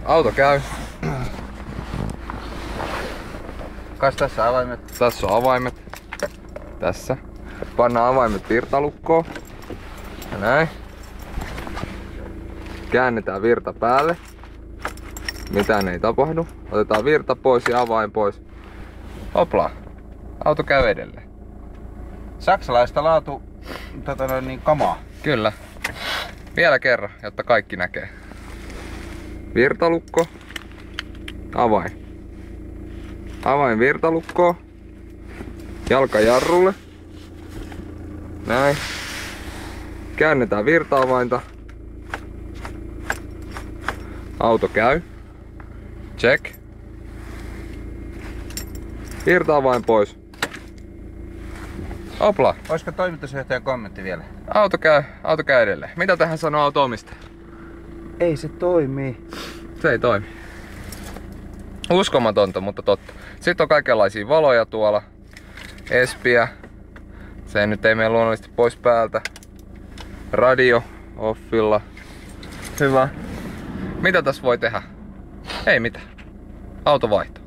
Auto käy. Kas tässä avaimet? Tässä on avaimet. Tässä. Pannaan avaimet virtalukkoon. Ja näin. Käännetään virta päälle. Mitään ei tapahdu. Otetaan virta pois ja avain pois. Hopla. Auto käy edelleen. Saksalaista laatu kamaa. Kyllä. Vielä kerran, jotta kaikki näkee. Virtalukko. Avain. Avain virtalukkoon. Jalka jarrulle. Näin. Käännetään virta-avainta. Auto käy. Check. Virta-avain pois. Hopla. Olisiko toimitusjohtajan kommentti vielä? Auto käy edelleen. Mitä tähän sanoo auto omistaja? Ei se toimi. Se ei toimi. Uskomatonta, mutta totta. Sitten on kaikenlaisia valoja tuolla. Espiä. Se nyt ei mene luonnollisesti pois päältä. Radio offilla. Hyvä. Mitä tässä voi tehdä? Ei mitään. Auto vaihto.